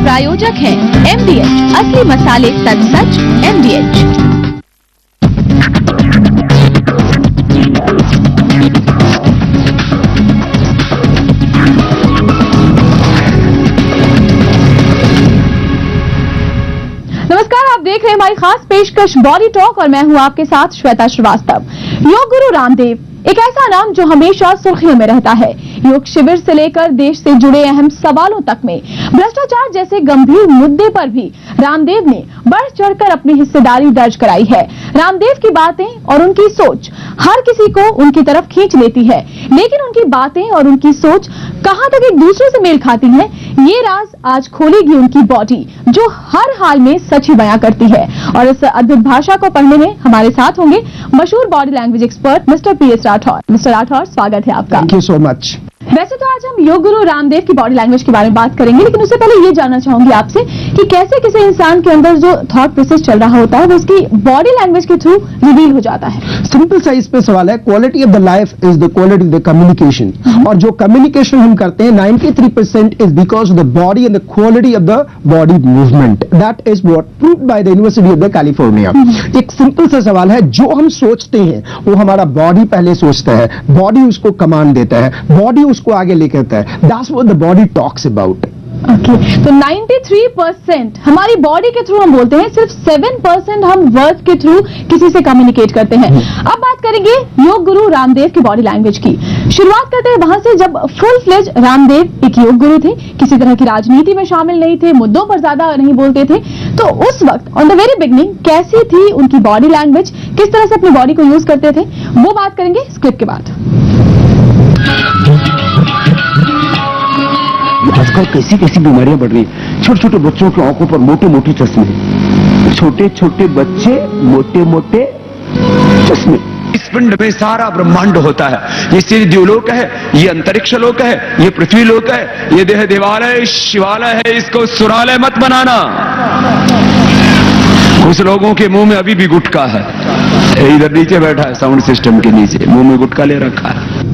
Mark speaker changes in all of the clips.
Speaker 1: प्रायोजक है MDH, असली मसाले सच सच MDH। नमस्कार, आप देख रहे हैं हमारी खास पेशकश बॉडी टॉक और मैं हूं आपके साथ श्वेता श्रीवास्तव। योग गुरु रामदेव एक ऐसा नाम जो हमेशा सुर्खियों में रहता है। योग शिविर से लेकर देश से जुड़े अहम सवालों तक में भ्रष्टाचार जैसे गंभीर मुद्दे पर भी रामदेव ने बढ़ चढ़कर अपनी हिस्सेदारी दर्ज कराई है। रामदेव की बातें और उनकी सोच हर किसी को उनकी तरफ खींच लेती है, लेकिन उनकी बातें और उनकी सोच कहां तक एक दूसरे से मेल खाती हैं, ये राज आज खोलेगी उनकी बॉडी, जो हर हाल में सच ही बयां करती है। और इस अद्भुत भाषा को पढ़ने में हमारे साथ होंगे मशहूर body language expert mister PS Rathore. Mister Rathore, स्वागत है आपका।
Speaker 2: Thank you so much.
Speaker 1: वैसे तो आज हम योग गुरु रामदेव की बॉडी लैंग्वेज के बारे में बात करेंगे, लेकिन उससे पहले ये जानना चाहूंगी आपसे कि कैसे किसी इंसान के अंदर जो थॉट प्रोसेस चल रहा होता है वो उसकी बॉडी लैंग्वेज के थ्रू रिवील हो जाता है।
Speaker 2: सिंपल सा इस पे सवाल है, quality of the life is the quality of the communication. और जो कम्युनिकेशन हम करते हैं 93% is because of the body and the quality of the body movement. That is what proved by the university of the California. एक simple सा सवाल है, जो हम सोचते हैं वो हमारा बॉडी पहले सोचता है, बॉडी उसको कमांड देता है, बॉडी उसको आगे लेकर आता है। That's what the body talks about.
Speaker 1: Okay, तो 93% हमारी बॉडी के थ्रू हम बोलते हैं, सिर्फ 7% हम वर्ड के थ्रू किसी से कम्युनिकेट करते हैं। अब बात करेंगे योग गुरु रामदेव की बॉडी लैंग्वेज की। शुरुआत करते हैं वहां से जब फुल फ्लेज रामदेव एक योग गुरु थे, किसी तरह की राजनीति में शामिल नहीं थे, मुद्दों पर ज्यादा नहीं बोलते थे। तो उस वक्त ऑन द वेरी बिगनिंग कैसी थी उनकी बॉडी लैंग्वेज, किस तरह से अपनी बॉडी को यूज करते थे, वो बात करेंगे स्क्रिप्ट के बाद।
Speaker 3: आजकल कैसी कैसी बीमारियां बढ़ रही हैं। छोटे छोटे बच्चों की आंखों पर मोटे मोटे चश्मे, छोटे छोटे बच्चे मोटे मोटे चश्मे।
Speaker 4: इस पिंड में सारा ब्रह्मांड होता है। ये सिर द्युलोक है, ये अंतरिक्ष लोक है, ये पृथ्वी लोक है, ये देह देवालय शिवालय है, इसको सुरालय मत बनाना। कुछ लोगों के मुंह में अभी भी गुटखा है, इधर नीचे बैठा है साउंड सिस्टम के नीचे, मुंह में गुटखा ले रखा है।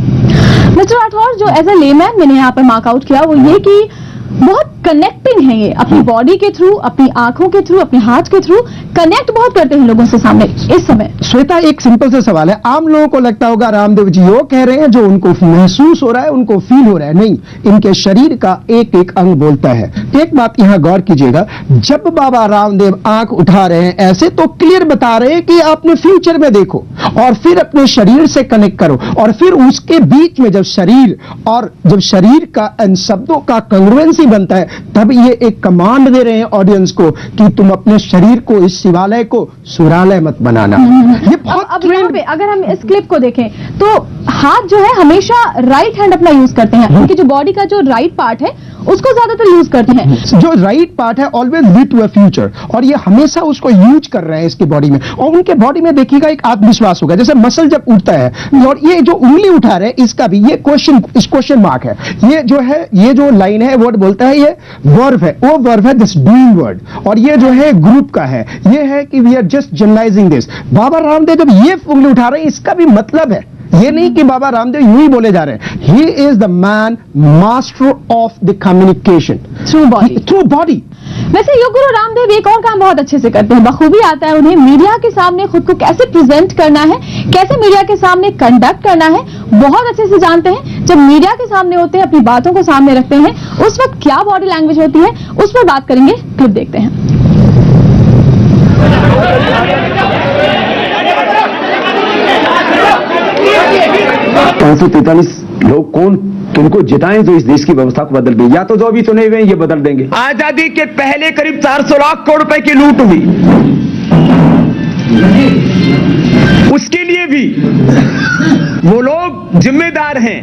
Speaker 1: मिस्टर राठौर, जो एज ए लेमैन मैंने यहाँ पर मार्कआउट किया वो ये कि बहुत कनेक्टिंग है, ये अपनी बॉडी के थ्रू, अपनी आंखों के थ्रू, अपने हाथ के थ्रू कनेक्ट बहुत करते हैं लोगों से सामने इस समय।
Speaker 2: श्वेता, एक सिंपल सा सवाल है, आम लोगों को लगता होगा रामदेव जी योग कह रहे हैं जो उनको महसूस हो रहा है, उनको फील हो रहा है। नहीं, इनके शरीर का एक एक अंग बोलता है। एक बात यहां गौर कीजिएगा, जब बाबा रामदेव आंख उठा रहे हैं ऐसे तो क्लियर बता रहे हैं कि अपने फ्यूचर में देखो और फिर अपने शरीर से कनेक्ट करो, और फिर उसके बीच में जब शरीर का इन शब्दों का कंग्रुएंसी बनता है, तब ये एक कमांड दे रहे हैं ऑडियंस को कि तुम अपने शरीर को, इस शिवालय को सुरालय मत बनाना। ये बहुत
Speaker 1: अब यहाँ पे अगर हम इस क्लिप को देखें तो हाथ जो है हमेशा राइट हैंड अपना यूज करते हैं, उनकी जो बॉडी का जो राइट पार्ट है उसको ज्यादातर यूज करते हैं।
Speaker 2: जो राइट पार्ट है always lead to a future, और ये हमेशा उसको यूज कर रहे हैं इसकी बॉडी में। और उनके बॉडी में देखिएगा एक आत्मविश्वास होगा, जैसे मसल जब उठता है, और ये जो उंगली उठा रहे हैं इसका भी ये क्वेश्चन मार्क है। ये जो है, ये जो लाइन है वर्ड बोलता है, ये वर्ब है, वो वर्ब है दिस डूइंग वर्ड, और ये जो है ग्रुप का है, ये है कि we are just generalising this. Baba Ramdev जब ये उंगली उठा रहे हैं इसका भी मतलब है, ये नहीं कि बाबा रामदेव यूं ही बोले जा रहे हैं। He is the man master of the communication through body.
Speaker 1: वैसे योग गुरु रामदेव एक और काम बहुत अच्छे से करते हैं, बखूबी आता है उन्हें मीडिया के सामने खुद को कैसे प्रेजेंट करना है, कैसे मीडिया के सामने कंडक्ट करना है, बहुत अच्छे से जानते हैं। जब मीडिया के सामने होते हैं, अपनी बातों को सामने रखते हैं, उस वक्त क्या बॉडी लैंग्वेज होती है उस पर बात करेंगे। क्लिप देखते हैं।
Speaker 3: 543 लोग कौन तुमको जिताएं जो इस देश की व्यवस्था को बदल दें, या तो जो अभी चुने हुए हैं ये बदल देंगे।
Speaker 4: आजादी के पहले करीब 400 लाख करोड़ रुपए की लूट हुई, उसके लिए भी वो लोग जिम्मेदार हैं।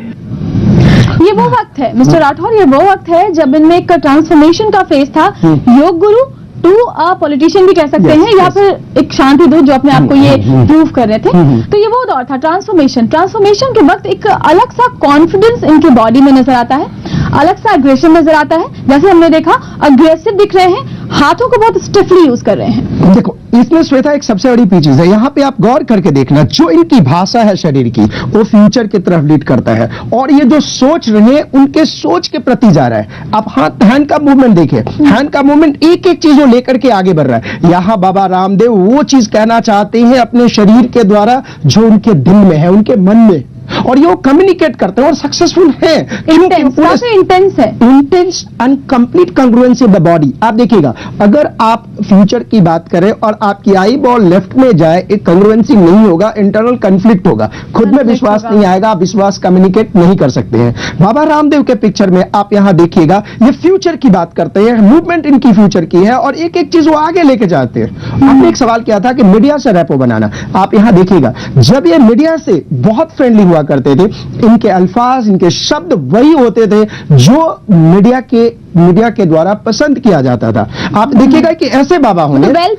Speaker 1: ये वो वक्त है मिस्टर राठौर, ये वो वक्त है जब इनमें एक ट्रांसफॉर्मेशन का फेज था। Yoga guru to a politician भी कह सकते हैं, या फिर एक शांति दूत जो अपने आप को ये प्रूव कर रहे थे। तो ये वो दौर था ट्रांसफॉर्मेशन के वक्त एक अलग सा कॉन्फिडेंस इनकी बॉडी में नजर आता है। अलग सा अग्रेशन नजर आता है। जैसे हमने देखा अग्रेसिव दिख रहे हैं, हाथों को बहुत स्टिफली यूज कर रहे हैं।
Speaker 2: देखो इसमें श्वेता एक सबसे बड़ी चीज है, यहाँ पे आप गौर करके देखना, जो इनकी भाषा है शरीर की वो फ्यूचर की तरफ लीड करता है, और ये जो सोच रहे हैं उनके सोच के प्रति जा रहा है। आप हाथ हैंड का मूवमेंट देखिए, हैंड का मूवमेंट एक एक चीज वो लेकर के आगे बढ़ रहा है। यहाँ बाबा रामदेव वो चीज कहना चाहते हैं अपने शरीर के द्वारा जो उनके दिल में है, उनके मन में, और ये वो कम्युनिकेट करते हैं और सक्सेसफुल है।
Speaker 1: इंटेंस है,
Speaker 2: intense and complete congruency of the body. आप देखिएगा, अगर आप फ्यूचर की बात करें और आपकी आई बॉल लेफ्ट में जाए, एक कंग्रुएंसी नहीं होगा, इंटरनल कन्फ्लिक्ट होगा, खुद में विश्वास नहीं आएगा, आप विश्वास कम्युनिकेट नहीं कर सकते हैं। बाबा रामदेव के पिक्चर में आप यहां देखिएगा, ये फ्यूचर की बात करते हैं, मूवमेंट इनकी फ्यूचर की है और एक एक चीज वो आगे लेके जाते हैं। आपने एक सवाल किया था कि मीडिया से रैपो बनाना, आप यहां देखिएगा, जब ये मीडिया से बहुत फ्रेंडली हुआ करते थे, इनके अल्फाज, इनके शब्द वही होते थे जो मीडिया के द्वारा पसंद किया जाता था। आप देखिएगा कि ऐसे बाबा होंगे,
Speaker 1: वेल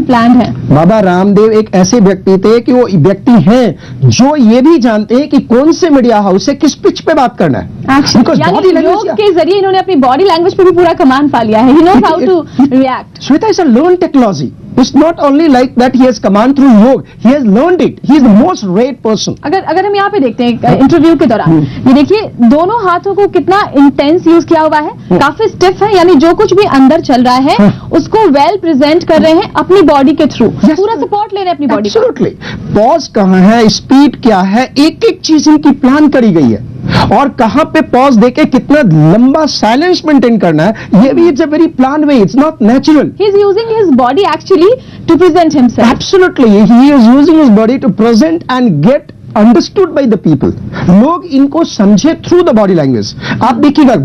Speaker 1: प्लान्ड है।
Speaker 2: बाबा रामदेव एक ऐसे व्यक्ति थे कि वो व्यक्ति हैं जो ये भी जानते हैं कि कौन से मीडिया हाउस से किस पिच पे बात करना है।
Speaker 1: योग के जरिए इन्होंने अपनी बॉडी लैंग्वेज पे भी पूरा कमांड पा लिया है। He knows how to react.
Speaker 2: Shweta is a learned technology. It's not only like that he has command through yoga. He has learned it. He is the most rare person.
Speaker 1: अगर हम यहाँ पे देखते हैं interview के दौरान, ये देखिए दोनों हाथों को कितना इंटेंस यूज किया हुआ है, काफी स्टिफ है, यानी जो कुछ भी अंदर चल रहा है उसको वेल प्रेजेंट कर रहे हैं अपनी बॉडी के थ्रू, पूरा सपोर्ट ले रहे हैं अपनी बॉडी का।
Speaker 2: Absolutely. पॉज कहाँ है, स्पीड क्या है, एक एक चीज इनकी प्लान करी गई है, और कहां पे पॉज देके कितना लंबा साइलेंस मेंटेन करना है, ये भी it's a very plan way, it's not natural.
Speaker 1: He is using his body actually to present himself.
Speaker 2: Absolutely, he is using his body to present and get understood by the people. लोग इनको समझे through the body language. आप देखिएगा,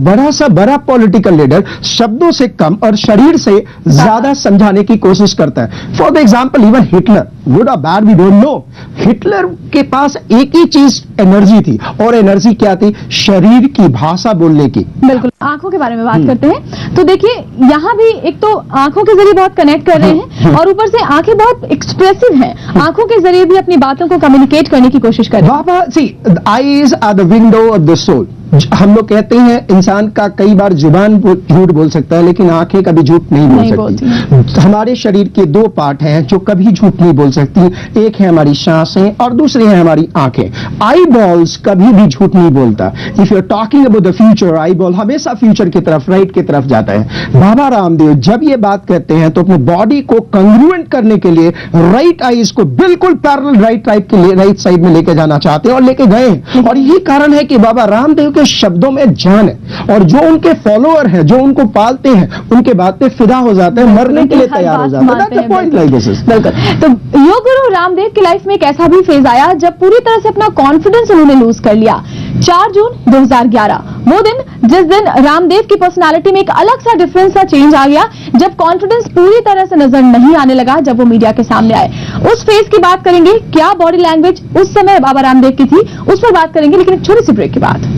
Speaker 2: बड़ा political leader शब्दों से कम और शरीर से ज्यादा समझाने की कोशिश करता है। For the example, even Hitler, good और bad we don't know, Hitler के पास एक ही चीज एनर्जी थी, और एनर्जी क्या थी? शरीर की भाषा बोलने की।
Speaker 1: बिल्कुल। आंखों के बारे में बात करते हैं तो देखिए यहाँ भी एक तो आंखों के जरिए बहुत कनेक्ट कर रहे हैं, और ऊपर से आंखें बहुत एक्सप्रेसिव हैं, आंखों के जरिए भी अपनी बातों को कम्युनिकेट करने की कोशिश कर रहे हैं।
Speaker 2: बाबा, see, eyes are the window of the soul. हम लोग कहते हैं इंसान का कई बार जुबान झूठ बोल सकता है, लेकिन आंखें कभी झूठ नहीं बोल सकती। हमारे शरीर के दो पार्ट हैं जो कभी झूठ नहीं बोल सकती, एक है हमारी सांसें और दूसरी है हमारी आंखें। आई बॉल्स कभी भी झूठ नहीं बोलता। If you are talking about the future, eyeball हमेशा फ्यूचर की तरफ, राइट की तरफ जाता है। बाबा रामदेव जब ये बात कहते हैं तो अपने बॉडी को कंग्रुएंट करने के लिए राइट आईज को बिल्कुल पैरेलल राइट साइड में लेके जाना चाहते हैं, और लेके गए, और यही कारण है कि बाबा रामदेव के शब्दों में जान है, और जो उनके फॉलोअर हैं, जो उनको पालते हैं, उनके बात पे फिदा हो जाते हैं, मरने के लिए तैयार हो जाते हैं। That's the point, like this is.
Speaker 1: बिल्कुल। तो योग गुरु रामदेव की लाइफ में एक ऐसा भी फेज आया जब पूरी तरह से अपना कॉन्फिडेंस उन्होंने लूज कर लिया। 4 जून 2011 वो दिन जिस दिन रामदेव की पर्सनालिटी में एक अलग सा डिफरेंस सा चेंज आ गया, जब कॉन्फिडेंस पूरी तरह से नजर नहीं आने लगा, जब वो मीडिया के सामने आए। उस फेज की बात करेंगे, क्या बॉडी लैंग्वेज उस समय बाबा रामदेव की थी, उस पर बात करेंगे, लेकिन एक छोटी सी ब्रेक के बाद।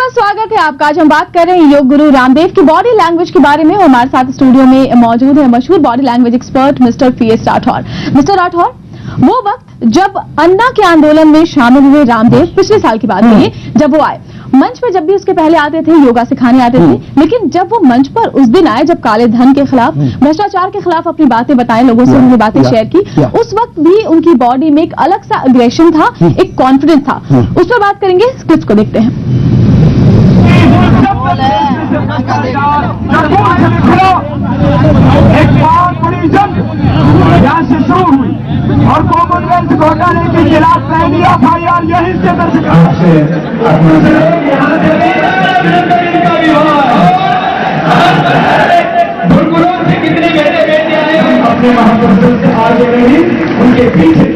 Speaker 1: स्वागत है आपका। आज हम बात कर रहे हैं योग गुरु रामदेव की बॉडी लैंग्वेज के बारे में। हमारे साथ स्टूडियो में मौजूद है मशहूर body language expert mister PS Rathore. Mister Rathore, वो वक्त जब अन्ना के आंदोलन में शामिल हुए रामदेव, पिछले साल की बात करिए, जब वो आए मंच पे, जब भी उसके पहले आते थे योगा सिखाने आते थे, लेकिन जब वो मंच पर उस दिन आए जब काले धन के खिलाफ, भ्रष्टाचार के खिलाफ अपनी बातें बताएं, लोगों से उन्होंने बातें शेयर की, उस वक्त भी उनकी बॉडी में एक अलग सा अग्रेशन था, एक कॉन्फिडेंस था। उस पर बात करेंगे, स्क्रिप्ट को देखते हैं।
Speaker 5: एक बहुत बड़ी जंग यहाँ से शुरू हुई और कॉमनवेल्थ घोटाले के खिलाफ पहली एफआईआर यहीं से दर्ज से कितनी बेटे अपने महापुरुषों से आगे नहीं, उनके पीछे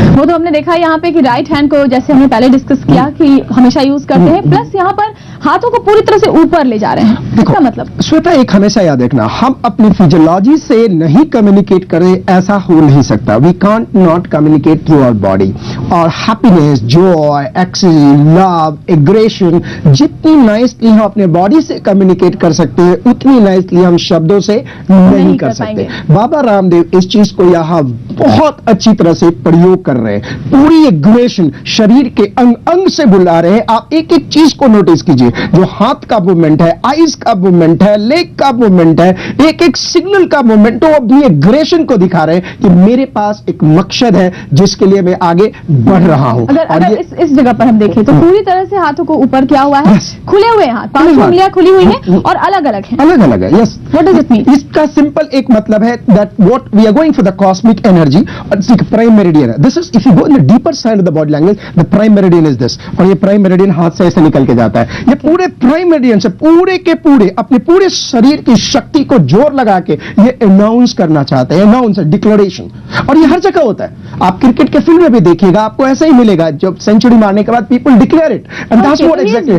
Speaker 1: वो तो हमने देखा यहाँ पे कि राइट हैंड को, जैसे हमने पहले डिस्कस किया, कि हमेशा यूज करते हैं, प्लस यहाँ पर हाथों को पूरी तरह से ऊपर ले जा रहे हैं, इसका मतलब?
Speaker 2: श्वेता, एक हमेशा याद रखना, हम अपनी फिजियोलॉजी से नहीं कम्युनिकेट करें, ऐसा हो नहीं सकता। We can't not communicate through our body. और happiness, joy, ecstasy, love, aggression, जितनी नाइसली हम अपने बॉडी से कम्युनिकेट कर सकते हैं, उतनी नाइसली हम शब्दों से नहीं कर सकते। बाबा रामदेव इस चीज को यहाँ बहुत अच्छी तरह से प्रयोग कर रहे हैं। पूरी एग्रेशन शरीर के अंग अंग से बुला रहे हैं। आप एक एक चीज को नोटिस कीजिए, जो हाथ का मूवमेंट है, आईज का मूवमेंट है, लेग का मूवमेंट है, एक एक सिग्नल का मूवमेंट, तो अपनी एग्रेशन को दिखा रहे हैं कि मेरे पास एक मकसद है जिसके लिए मैं आगे बढ़ रहा हूं।
Speaker 1: अगर इस जगह पर हम देखें तो पूरी तरह से हाथों को ऊपर किया हुआ है, खुले हुए हाथ, 5 उंगलियां खुली हुई हैं और अलग अलग हैं।
Speaker 2: अलग अलग है, yes.
Speaker 1: What does it mean?
Speaker 2: इसका सिंपल एक मतलब है that what we are going for the cosmic energy, और प्राइम मेरिडियन है। This is, if you go in the deeper side of the body language, the prime meridian is this. और ये prime meridian हाथ से ऐसे निकल के जाता है। ये पूरे प्राइम मेरिडियन से पूरे के पूरे अपने पूरे शरीर की शक्ति को जोर लगा के ये अनाउंस करना चाहते हैं। Announce, declaration. और ये हर जगह होता है। आप क्रिकेट के फील्ड में भी देखिएगा, आपको ऐसा ही मिलेगा। जब सेंचुरी मारने के बाद people declare it, and that's what exactly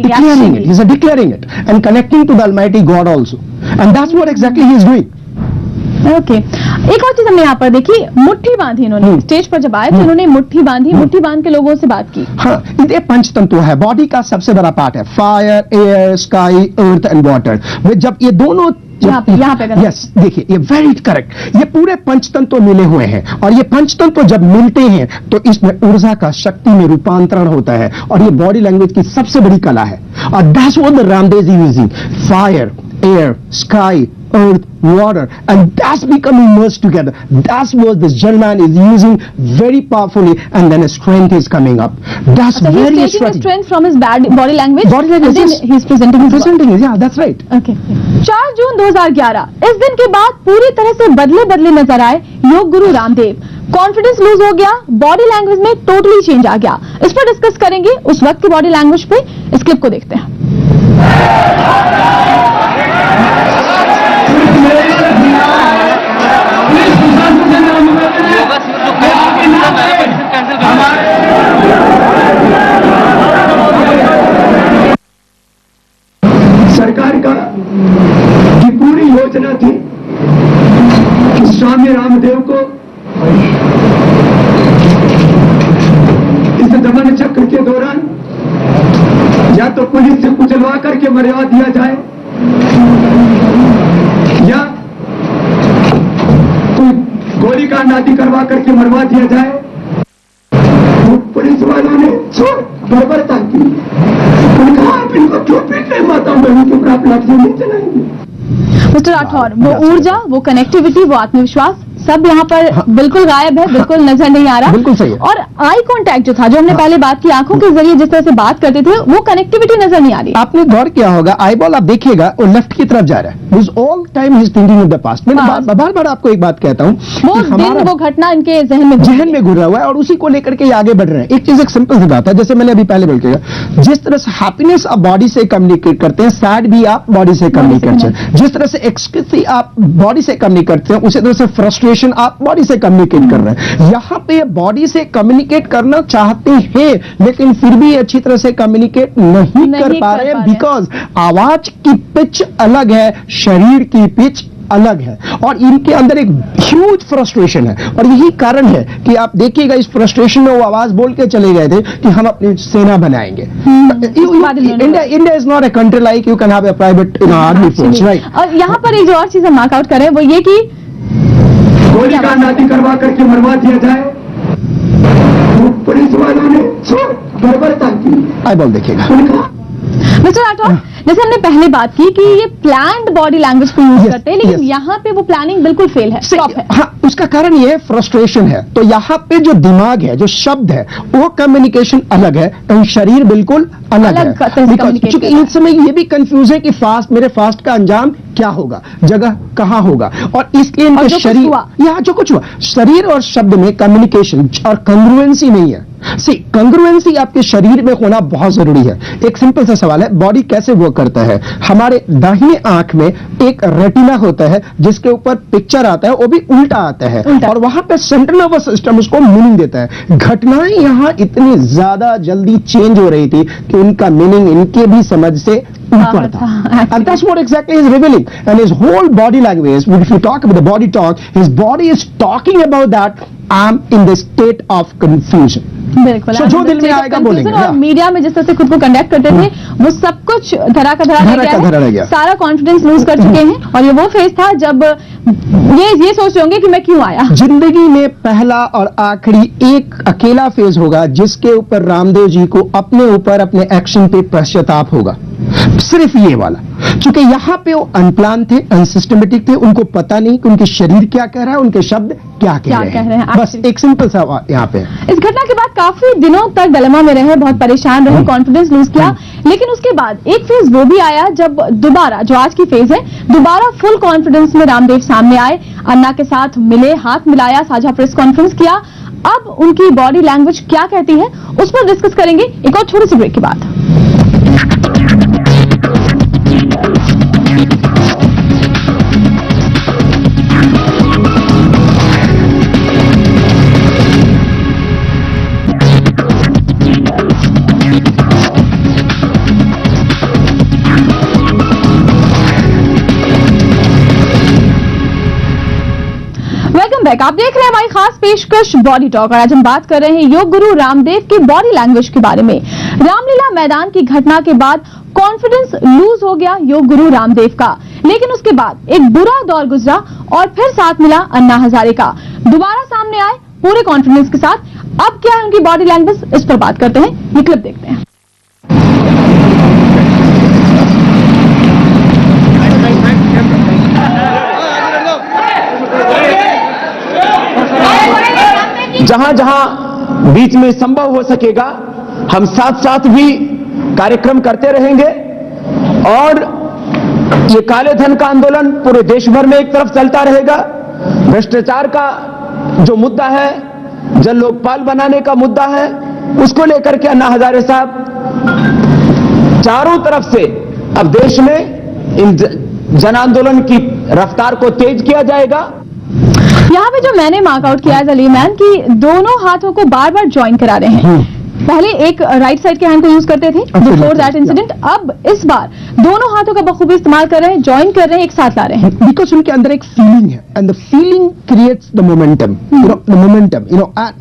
Speaker 1: declaring
Speaker 2: it. He is declaring it and connecting to the Almighty God also, and that's what exactly he is doing.
Speaker 1: Okay एक और चीज हमने यहाँ पर देखी, मुट्ठी बांधी इन्होंने। स्टेज पर जब आए तो इन्होंने मुट्ठी बांधी, मुट्ठी बांध के लोगों से बात की।
Speaker 2: हाँ, ये पंचतंतु है, बॉडी का सबसे बड़ा पार्ट है। Fire, air, sky, earth and water. जब ये दोनों
Speaker 1: यहाँ पे
Speaker 2: यस, देखिए ये वेरी करेक्ट, ये पूरे पंचतंतु मिले हुए हैं, और ये पंचतंतु जब मिलते हैं तो इसमें ऊर्जा का शक्ति में रूपांतरण होता है, और ये बॉडी लैंग्वेज की सबसे बड़ी कला है। और that's what the Ramdev is using, fire, air, sky, earth, water, and that's becoming merged together. That's what this gentleman is using very powerfully, and then a strength is coming up. That's
Speaker 1: so
Speaker 2: very
Speaker 1: he's taking the
Speaker 2: strategic.
Speaker 1: strength from his body language.
Speaker 2: Body language,
Speaker 1: and then
Speaker 2: yes.
Speaker 1: he's presenting his
Speaker 2: Presenting it, yeah, that's right.
Speaker 1: Okay. 4 जून 2011 इस दिन के बाद पूरी तरह से बदले नजर आए योग गुरु रामदेव। कॉन्फिडेंस लूज हो गया, बॉडी लैंग्वेज में टोटली चेंज आ गया। इस पर डिस्कस करेंगे उस वक्त की बॉडी लैंग्वेज पे। इस क्लिप को देखते हैं।
Speaker 5: सरकार का की पूरी योजना थी कि स्वामी रामदेव को इस दमन चक्र के दौरान या तो पुलिस से कुचलवा करके मरवा दिया जाए, या कोई गोली कांड आदि करवा करके मरवा दिया जाए। तो पुलिस वालों ने बर्बरता की। उन्होंने कहा आप इनको क्यों पीट रहे, माता बहनों के ऊपर आप लाठियां नहीं चलाएंगे।
Speaker 1: मिस्टर राठौर, वो ऊर्जा, वो कनेक्टिविटी, वो आत्मविश्वास सब यहाँ पर बिल्कुल गायब है, बिल्कुल नजर नहीं आ रहा।
Speaker 2: बिल्कुल सही है।
Speaker 1: और आई कांटेक्ट जो था, जो हमने पहले बात की, आंखों के जरिए जिस तरह से बात करते थे, वो कनेक्टिविटी नजर नहीं आ रही।
Speaker 2: आपने गौर किया होगा, आई बॉल आप देखिएगा वो लेफ्ट की तरफ जा रहा है। All time he is thinking of the past. मैं बार बार आपको एक बात कहता हूँ,
Speaker 1: वो घटना इनके जहन में
Speaker 2: घुरा हुआ है, और उसी को लेकर के आगे बढ़ रहे हैं। एक चीज, एक सिंपल सी बात है, जैसे मैंने अभी पहले बोल किया, जिस तरह से हैप्पीनेस आप बॉडी से कम्युनिकेट करते हैं, सैड भी आप बॉडी से कम्युनिकेट करते हैं। जिस तरह से एक्सक्यूज आप बॉडी से कम्युनिकेट करते हैं, उसी तरह से फ्रस्ट्रेशन आप बॉडी से कम्युनिकेट कर रहे हैं। यहां पे बॉडी से कम्युनिकेट करना चाहते हैं, लेकिन फिर भी अच्छी तरह से कम्युनिकेट नहीं कर पा रहे हैं, बिकॉज आवाज की पिच अलग है, शरीर की पिच अलग है, और इनके अंदर एक ह्यूज फ्रस्ट्रेशन है। और यही कारण है कि आप देखिएगा, इस फ्रस्ट्रेशन में वो आवाज बोल के चले गए थे कि हम अपनी सेना बनाएंगे। India is not a country like you can have a private army force, right.
Speaker 1: और यहाँ पर एक जो और चीज हम मार्कआउट कर रहे हैं वो ये कि
Speaker 5: गोली कांड आदि करवा करके मरवा दिया जाए। तो पुलिस वालों ने बर्बरता की।
Speaker 2: आई बॉल देखिएगा।
Speaker 1: मिस्टर राठौर, जैसे हमने पहले बात की कि ये प्लान्ड बॉडी लैंग्वेज को यूज करते हैं, लेकिन यहाँ पे वो प्लानिंग बिल्कुल फेल है, स्टॉप है।
Speaker 2: हाँ, उसका कारण ये फ्रस्ट्रेशन है। तो यहाँ पे जो दिमाग है, जो शब्द है, वो कम्युनिकेशन अलग है, और शरीर बिल्कुल अलग है। क्योंकि इस समय ये भी कंफ्यूज है कि फास्ट, मेरे फास्ट का अंजाम क्या होगा, जगह कहाँ होगा, और इसलिए इनके शरीर, यहाँ जो कुछ हुआ, शरीर और शब्द में कम्युनिकेशन और कंग्रुएंसी नहीं है। सी कंग्रुएंसी आपके शरीर में होना बहुत जरूरी है। एक सिंपल सा सवाल है, बॉडी कैसे वर्क करता है? हमारे दाहिने आंख में एक रेटिना होता है जिसके ऊपर पिक्चर आता है, वो भी उल्टा आता है और वहां पे सेंट्रल नर्वस सिस्टम उसको मीनिंग देता है। घटनाएं यहां इतनी ज्यादा जल्दी चेंज हो रही थी कि उनका मीनिंग इनके भी समझ से ऊपर था। And that's what exactly is revealing. And his whole body language, if you talk about the body talk, his body is talking about that I'm in the state of confusion.
Speaker 1: बिल्कुल।
Speaker 2: So, जो दिल में आएगा बोलेंगे।
Speaker 1: और media में जिस तरह से खुद को कंडक्ट करते थे वो सब कुछ धरा का धरा रह गया है। सारा कॉन्फिडेंस लूज कर चुके हैं और ये वो फेज था जब ये सोच रहे होंगे कि मैं क्यों आया।
Speaker 2: जिंदगी में पहला और आखिरी एक अकेला फेज होगा जिसके ऊपर रामदेव जी को अपने ऊपर अपने एक्शन पे पश्चाताप होगा, सिर्फ ये वाला। क्योंकि यहाँ पे वो अनप्लान थे, अनसिस्टमेटिक थे, उनको पता नहीं कि उनके शरीर क्या कह रहा है, उनके शब्द क्या कह रहे हैं। बस एक सिंपल सा यहाँ पे।
Speaker 1: इस घटना के बाद काफी दिनों तक डिलेमा में रहे, बहुत परेशान रहे, कॉन्फिडेंस लूज किया, लेकिन उसके बाद एक फेज वो भी आया जब दोबारा, जो आज की फेज है, दोबारा फुल कॉन्फिडेंस में रामदेव सामने आए, अन्ना के साथ मिले, हाथ मिलाया, साझा प्रेस कॉन्फ्रेंस किया। अब उनकी बॉडी लैंग्वेज क्या कहती है उस पर डिस्कस करेंगे एक और छोटी सी ब्रेक के बाद। आप देख रहे हैं हमारी खास पेशकश बॉडी टॉक और आज हम बात कर रहे हैं योग गुरु रामदेव की बॉडी लैंग्वेज के बारे में। रामलीला मैदान की घटना के बाद कॉन्फिडेंस लूज हो गया योग गुरु रामदेव का, लेकिन उसके बाद एक बुरा दौर गुजरा और फिर साथ मिला अन्ना हजारे का। दोबारा सामने आए पूरे कॉन्फिडेंस के साथ। अब क्या है उनकी बॉडी लैंग्वेज, इस पर बात करते हैं, ये क्लिप देखते हैं।
Speaker 3: जहां जहां बीच में संभव हो सकेगा हम साथ साथ भी कार्यक्रम करते रहेंगे और ये काले धन का आंदोलन पूरे देश भर में एक तरफ चलता रहेगा। भ्रष्टाचार का जो मुद्दा है, जन लोकपाल बनाने का मुद्दा है, उसको लेकर के अन्ना हजारे साहब चारों तरफ से अब देश में इन जन आंदोलन की रफ्तार को तेज किया जाएगा।
Speaker 1: यहाँ पे जो मैंने मार्कआउट किया है अली मैन की दोनों हाथों को बार बार ज्वाइन करा रहे हैं। पहले एक राइट साइड के हैंड को यूज करते थे बिफोर दैट इंसिडेंट, अब इस बार दोनों हाथों का बखूबी इस्तेमाल कर रहे हैं, ज्वाइन कर रहे हैं, एक साथ ला रहे हैं।
Speaker 2: बिकॉज उनके अंदर एक फीलिंग है and the feeling creates the momentum, the momentum,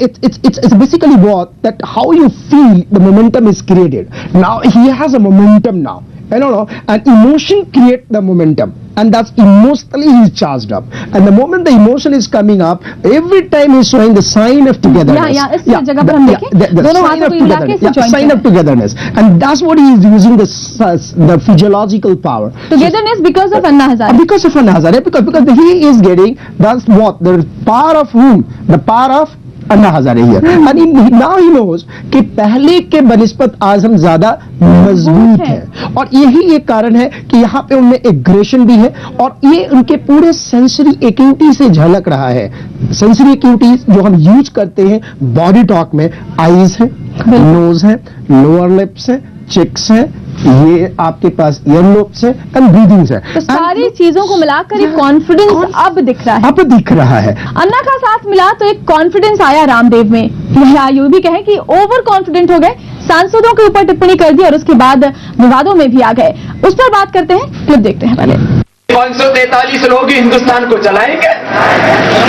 Speaker 2: it's basically what that how you feel the momentum is created. Now he has a momentum now. And emotion create the momentum, and that's emotionally he's charged up. And the moment the emotion is coming up, every time he's showing the sign of togetherness.
Speaker 1: इस जगह पर हम देखें दोनों हाथों को हिला के इसे join
Speaker 2: sign of togetherness, and that's what he is using the physiological power.
Speaker 1: Togetherness because of Anna Hazare.
Speaker 2: Because of Anna Hazare, because he is getting that's what the power of whom? The power of Anna Hazare here and now he knows कि पहले के बनिस्बत आज हम ज्यादा मजबूत हैं और यही एक कारण है कि यहाँ पे उनमें एग्रेशन भी है और ये उनके पूरे सेंसरी एक्यूटी से झलक रहा है। सेंसरी एक्यूटी जो हम यूज करते हैं बॉडी टॉक में, आईज है, नोज है, लोअर लिप्स है, चिक्स है, ये आपके पास ईयर लोब्स है एंड ब्रीदिंग्स है।
Speaker 1: तो सारी चीजों को मिलाकर एक कॉन्फिडेंस अब दिख रहा है,
Speaker 2: अब दिख रहा है।
Speaker 1: अन्ना का साथ मिला तो एक कॉन्फिडेंस आया रामदेव में। या यूं भी कहें कि ओवर कॉन्फिडेंट हो गए, सांसदों के ऊपर टिप्पणी कर दी और उसके बाद विवादों में भी आ गए। उस पर बात करते हैं, क्लिप देखते हैं पहले।
Speaker 4: 543 लोग ही हिंदुस्तान को चलाएंगे,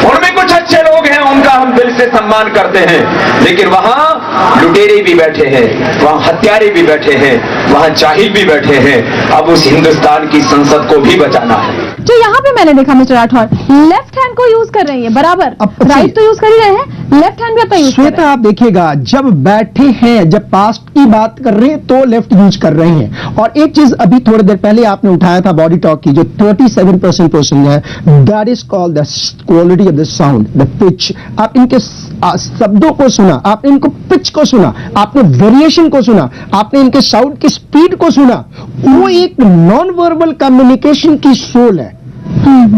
Speaker 4: उनमें कुछ अच्छे लोग हैं, उनका हम दिल से सम्मान करते हैं, लेकिन वहां लुटेरे भी बैठे हैं, वहां हत्यारे भी बैठे हैं, वहां जाहिल भी बैठे हैं। अब उस हिंदुस्तान की संसद को भी बचाना है।
Speaker 1: जो यहाँ पे मैंने देखा मिस्टर राठौर लेफ्ट हैंड को यूज कर रही है बराबर, राइट तो यूज कर ही रहे हैं, लेफ्ट हैंड भी अपना यूज कर रहे हैं।
Speaker 2: श्वेता आप देखिएगा जब बैठे हैं, जब पास्ट की बात कर रहे हैं तो लेफ्ट यूज कर रहे हैं। और एक चीज अभी थोड़ी देर पहले आपने उठाया था बॉडी टॉक की, जो 37% पोर्शन है, that is called the quality of the sound, the pitch. आप इनके शब्दों को सुना, आपने इनको पिच को सुना, आपने वेरिएशन को सुना, आपने इनके साउंड की स्पीड को सुना, वो एक नॉन वर्बल कम्युनिकेशन की सोल है।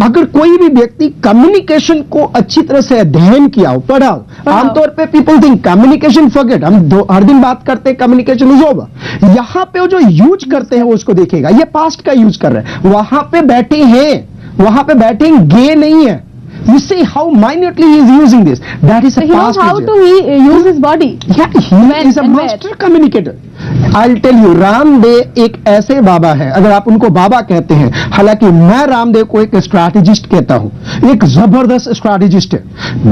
Speaker 2: अगर कोई भी व्यक्ति कम्युनिकेशन को अच्छी तरह से अध्ययन किया हो, पढ़ा हो, आमतौर पे पीपल थिंक कम्युनिकेशन फॉरगेट, हम हर दिन बात करते हैं कम्युनिकेशन इज ओवर। यहां पे वो जो यूज करते हैं वो उसको देखेगा, ये पास्ट का यूज कर रहे हैं, वहां पे बैठे हैं, वहां पे बैठेंगे नहीं है। You see how minutely he is using this. That is a
Speaker 1: He knows
Speaker 2: past
Speaker 1: how
Speaker 2: region.
Speaker 1: to use his body.
Speaker 2: Yeah, he is a
Speaker 1: and
Speaker 2: master communicator. I'll tell you, Ramdev एक ऐसे बाबा है, अगर आप उनको बाबा कहते हैं, हालांकि मैं रामदेव को एक स्ट्रैटेजिस्ट कहता हूं, एक जबरदस्त स्ट्रैटेजिस्ट है।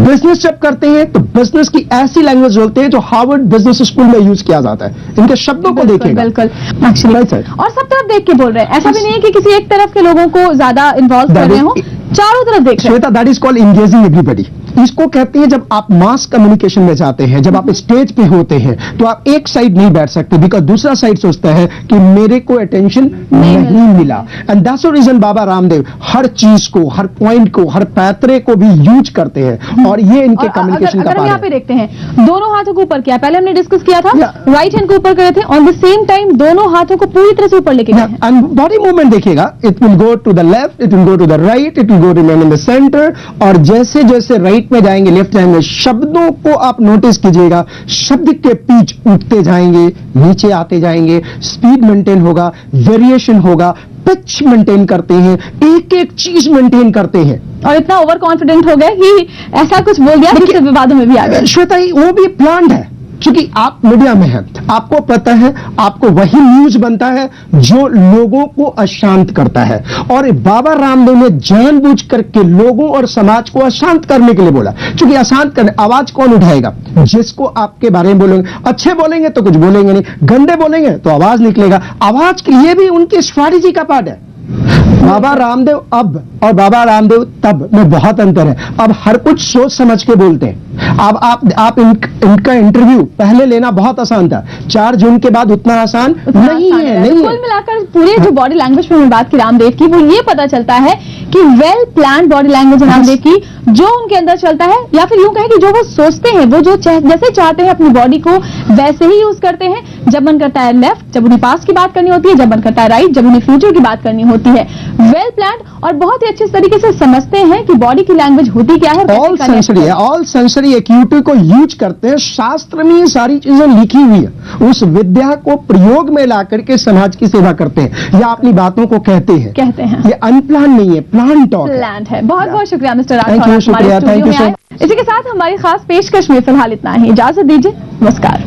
Speaker 2: बिजनेस जब करते हैं तो बिजनेस की ऐसी लैंग्वेज बोलते हैं जो हार्वर्ड बिजनेस स्कूल में यूज किया जाता है। इनके शब्दों को देखिएगा।
Speaker 1: बिल्कुल एक्चुअली, और सब तरफ देख के बोल रहे हैं, ऐसा भी नहीं है कि किसी एक तरफ के लोगों को ज्यादा इन्वॉल्व कर रहे हो, चारों तरफ देख रहे हैं।
Speaker 2: Shweta, that is called engaging everybody. इसको कहते हैं जब आप मास कम्युनिकेशन में जाते हैं, जब आप स्टेज पे होते हैं, तो आप एक साइड नहीं बैठ सकते, बिकॉज दूसरा साइड सोचता है कि मेरे को अटेंशन नहीं मिला। And that's the reason Baba Ramdev हर चीज को, हर पॉइंट को, हर पैतरे को भी यूज करते हैं, और ये इनके कम्युनिकेशन का
Speaker 1: अगर हम
Speaker 2: पार्ट
Speaker 1: यहाँ पे
Speaker 2: है।
Speaker 1: देखते हैं, दोनों हाथों को ऊपर किया, पहले हमने डिस्कस किया था,
Speaker 2: Yeah.
Speaker 1: राइट हैंड को ऊपर करे थे, ऑन द सेम टाइम दोनों हाथों को पूरी तरह से ऊपर लेके गए हैं।
Speaker 2: एंड बॉडी मूवमेंट देखिएगा, it will go to the left, it will go to the right, it will go remain in the centre, और जैसे जैसे राइट में जाएंगे, लेफ्ट जाएंगे, शब्दों को आप नोटिस कीजिएगा, शब्द के पिच उठते जाएंगे, नीचे आते जाएंगे, स्पीड मेंटेन होगा, वेरिएशन होगा, पिच मेंटेन करते हैं, एक एक चीज मेंटेन करते हैं।
Speaker 1: और इतना ओवर कॉन्फिडेंट हो गए कि ऐसा कुछ बोल दिया जिससे विवादों में भी आ गए।
Speaker 2: श्वेता, वो भी प्लान्ड है, क्योंकि आप मीडिया में हैं, आपको पता है, आपको वही न्यूज बनता है जो लोगों को अशांत करता है। और बाबा रामदेव ने जानबूझ करके लोगों और समाज को अशांत करने के लिए बोला, क्योंकि अशांत करने आवाज कौन उठाएगा? जिसको आपके बारे में बोलेंगे, अच्छे बोलेंगे तो कुछ बोलेंगे नहीं, गंदे बोलेंगे तो आवाज निकलेगा। आवाज के लिए भी उनकी स्ट्रैटेजी का पार्ट है। बाबा रामदेव अब और बाबा रामदेव तब में बहुत अंतर है। अब हर कुछ सोच समझ के बोलते हैं। अब आप इनका इंटरव्यू पहले लेना बहुत आसान था, 4 जून के बाद उतना आसान नहीं है।
Speaker 1: कुल मिलाकर पूरे जो बॉडी लैंग्वेज पर हमने बात की रामदेव की, वो ये पता चलता है कि well plant body language Ramdev की, जो उनके अंदर चलता है, या फिर यूं कहें कि जो वो सोचते हैं, वो जो जैसे चाहते हैं अपनी बॉडी को वैसे ही यूज करते हैं। जब मन करता है लेफ्ट, जब उन्हें पास्ट की बात करनी होती है, जब मन करता है राइट, जब उन्हें फ्यूचर की बात करनी होती है। वेल प्लान, और बहुत ही अच्छे तरीके से समझते हैं कि बॉडी की लैंग्वेज होती क्या है।
Speaker 2: ऑल सेंसरी है, ऑल सेंसरी एक्यूटी को यूज करते हैं। शास्त्र में ये सारी चीजें लिखी हुई है, उस विद्या को प्रयोग में ला करके समाज की सेवा करते हैं, या अपनी बातों को कहते हैं। ये अनप्लान नहीं है, प्लान टॉक है।
Speaker 1: बहुत बहुत शुक्रिया मिस्टर राठौर,
Speaker 2: थैंक यू, शुक्रिया, थैंक यू।
Speaker 1: इसी के साथ हमारी खास पेशकश में फिलहाल इतना ही, इजाजत दीजिए, नमस्कार।